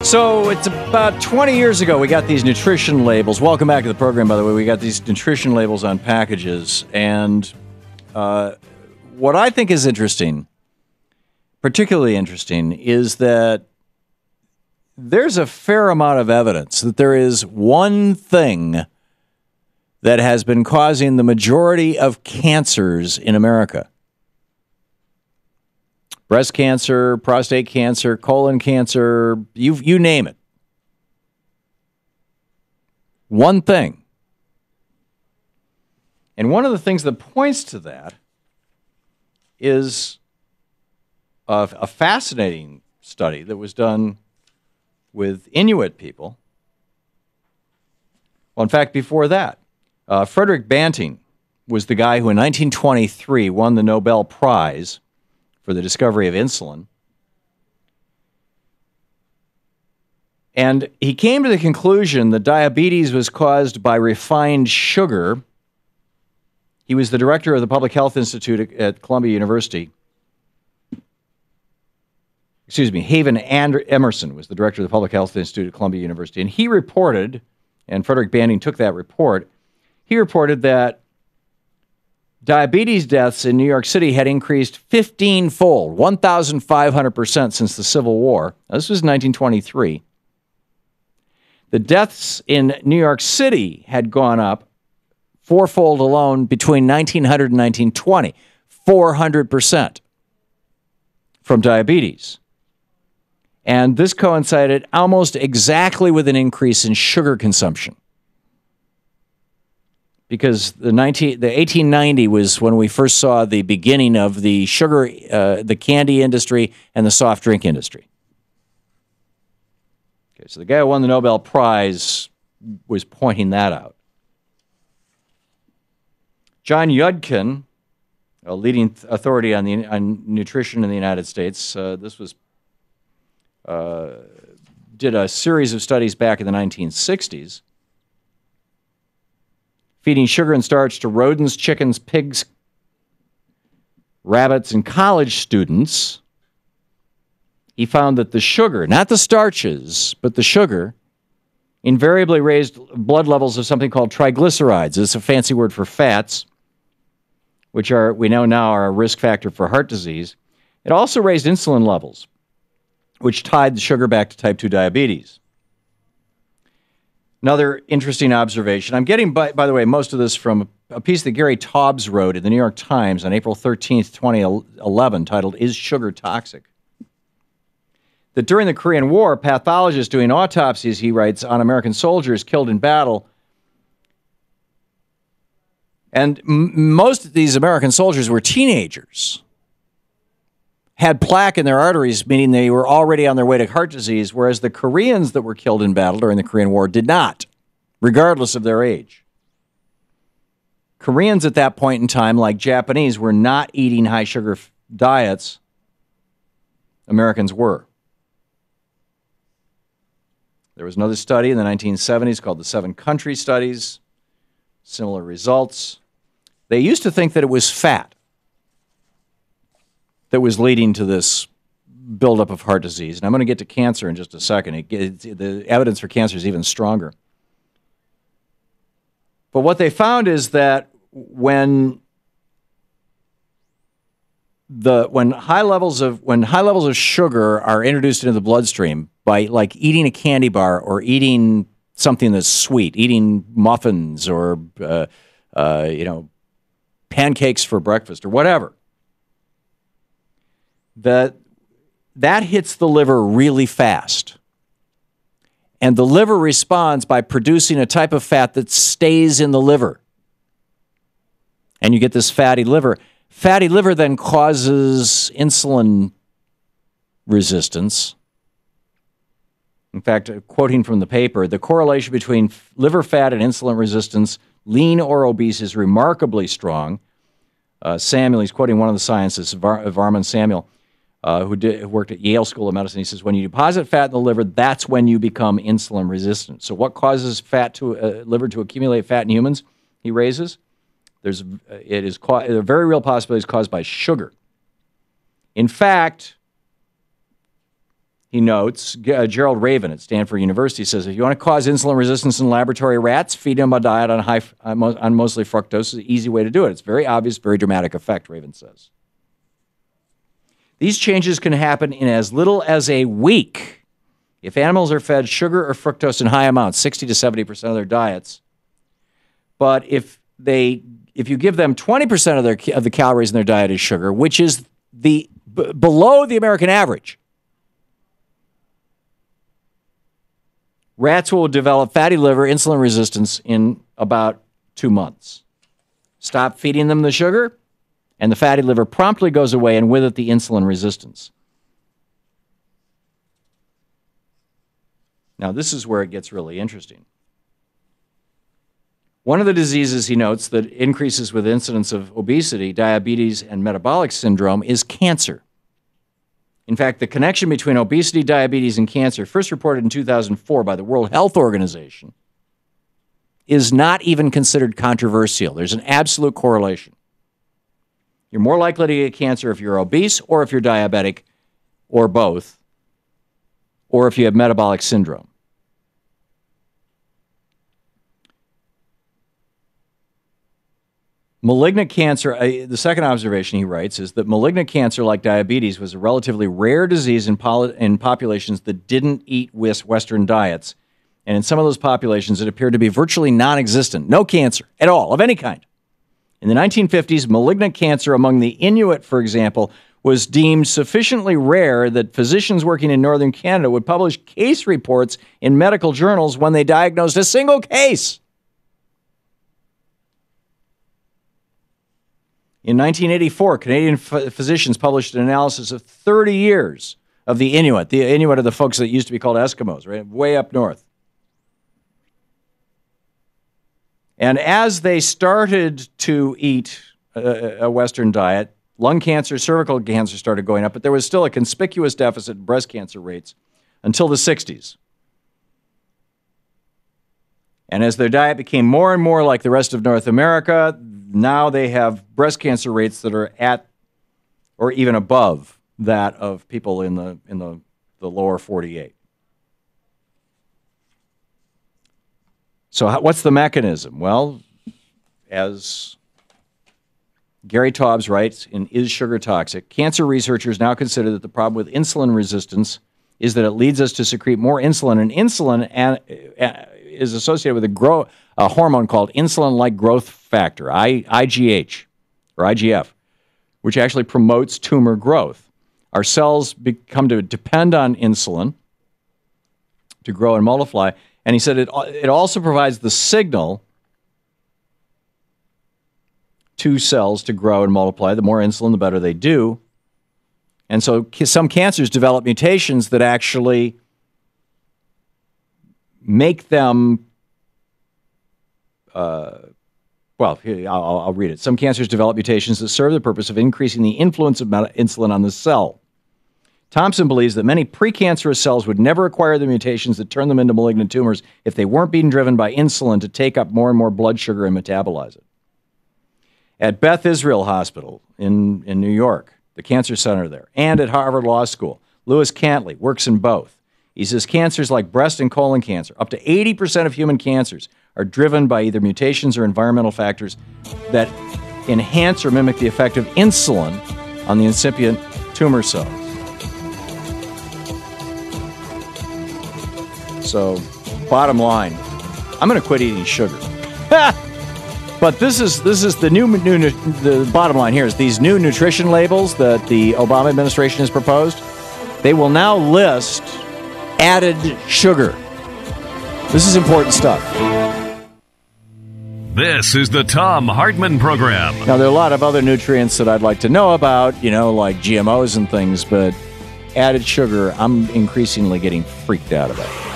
So it's about 20 years ago we got these nutrition labels. Welcome back to the program, by the way. We got these nutrition labels on packages. And what I think is interesting, particularly interesting, is that there's a fair amount of evidence that there is one thing that has been causing the majority of cancers in America. Breast cancer, prostate cancer, colon cancer, you name it. One thing. And one of the things that points to that is a fascinating study that was done with Inuit people. Well, in fact, before that, Frederick Banting was the guy who in 1923 won the Nobel Prize for the discovery of insulin. And he came to the conclusion that diabetes was caused by refined sugar. He was the director of the Public Health Institute at Columbia University. Excuse me, Haven Emerson was the director of the Public Health Institute at Columbia University. And he reported, and Frederick Banting took that report, he reported that diabetes deaths in New York City had increased 15-fold, 1,500% since the Civil War. Now, this was 1923. The deaths in New York City had gone up fourfold alone between 1900 and 1920, 400% from diabetes. And this coincided almost exactly with an increase in sugar consumption. Because the 1890 was when we first saw the beginning of the sugar, the candy industry and the soft drink industry. Okay, so the guy who won the Nobel Prize was pointing that out. John Yudkin, a leading authority on nutrition in the United States, did a series of studies back in the 1960s. Feeding sugar and starch to rodents, chickens, pigs, rabbits, and college students, he found that the sugar, not the starches, but the sugar, invariably raised blood levels of something called triglycerides. It's a fancy word for fats, which we know now are a risk factor for heart disease. It also raised insulin levels, which tied the sugar back to type 2 diabetes. Another interesting observation. I'm getting, by the way, most of this from a piece that Gary Taubes wrote in the New York Times on April 13th, 2011, titled, "Is Sugar Toxic?" That during the Korean War, pathologists doing autopsies, he writes, on American soldiers killed in battle, and most of these American soldiers were teenagers, had plaque in their arteries, meaning they were already on their way to heart disease, whereas the Koreans that were killed in battle during the Korean War did not, regardless of their age. Koreans at that point in time, like Japanese, were not eating high-sugar diets. Americans were. There was another study in the 1970s called the 7 Country Studies. Similar results. They used to think that it was fat that was leading to this buildup of heart disease. And I'm going to get to cancer in just a second. The evidence for cancer is even stronger. But what they found is that when high levels of sugar are introduced into the bloodstream by like eating a candy bar or eating something that's sweet, eating muffins or pancakes for breakfast or whatever, that hits the liver really fast. And the liver responds by producing a type of fat that stays in the liver. And you get this fatty liver. Fatty liver then causes insulin resistance. In fact, quoting from the paper, the correlation between liver fat and insulin resistance, lean or obese, is remarkably strong. Samuel, he's quoting one of the scientists, Varman Samuel, who worked at Yale School of Medicine. He says, when you deposit fat in the liver, that's when you become insulin resistant. So what causes liver to accumulate fat in humans, he raises? A very real possibility is caused by sugar. In fact, he notes, Gerald Raven at Stanford University says, if you want to cause insulin resistance in laboratory rats, feed them a diet on mostly fructose is an easy way to do it. It's very obvious, very dramatic effect, Raven says. These changes can happen in as little as a week if animals are fed sugar or fructose in high amounts, 60 to 70% of their diets. But if you give them 20% of the calories in their diet is sugar, which is below the American average, rats will develop fatty liver insulin resistance in about 2 months. Stop feeding them the sugar, and the fatty liver promptly goes away, and with it the insulin resistance. Now, this is where it gets really interesting. One of the diseases, he notes, that increases with incidence of obesity, diabetes, and metabolic syndrome is cancer. In fact, the connection between obesity, diabetes, and cancer, first reported in 2004 by the World Health Organization, is not even considered controversial. There's an absolute correlation. You're more likely to get cancer if you're obese or if you're diabetic or both, or if you have metabolic syndrome. Malignant cancer, the second observation he writes is that malignant cancer, like diabetes, was a relatively rare disease in populations that didn't eat Western diets. And in some of those populations, it appeared to be virtually non-existent. No cancer at all, of any kind. In the 1950s, malignant cancer among the Inuit, for example, was deemed sufficiently rare that physicians working in northern Canada would publish case reports in medical journals when they diagnosed a single case. In 1984, Canadian physicians published an analysis of 30 years of the Inuit. The Inuit are the folks that used to be called Eskimos, right? Way up north. And as they started to eat a Western diet, lung cancer, cervical cancer started going up, but there was still a conspicuous deficit in breast cancer rates until the 60s. And as their diet became more and more like the rest of North America, now they have breast cancer rates that are at or even above that of people in the lower 48. So what's the mechanism? Well, as Gary Taubes writes in Is Sugar Toxic? Cancer researchers now consider that the problem with insulin resistance is that it leads us to secrete more insulin, and insulin is associated with a hormone called insulin-like growth factor, IGH, or IGF, which actually promotes tumor growth. Our cells become to depend on insulin to grow and multiply, and he said it also provides the signal to cells to grow and multiply. The more insulin, the better they do. And so some cancers develop mutations that actually make them, I'll read it. Some cancers develop mutations that serve the purpose of increasing the influence of insulin on the cell. Thompson believes that many precancerous cells would never acquire the mutations that turn them into malignant tumors if they weren't being driven by insulin to take up more and more blood sugar and metabolize it. At Beth Israel Hospital in New York, the cancer center there, and at Harvard Law School, Louis Cantley works in both. He says cancers like breast and colon cancer, up to 80% of human cancers, are driven by either mutations or environmental factors that enhance or mimic the effect of insulin on the incipient tumor cells. So, bottom line, I'm going to quit eating sugar. But this is the bottom line here is these new nutrition labels that the Obama administration has proposed. They will now list added sugar. This is important stuff. This is the Thom Hartmann Program. Now, there are a lot of other nutrients that I'd like to know about, like GMOs and things, but added sugar, I'm increasingly getting freaked out about.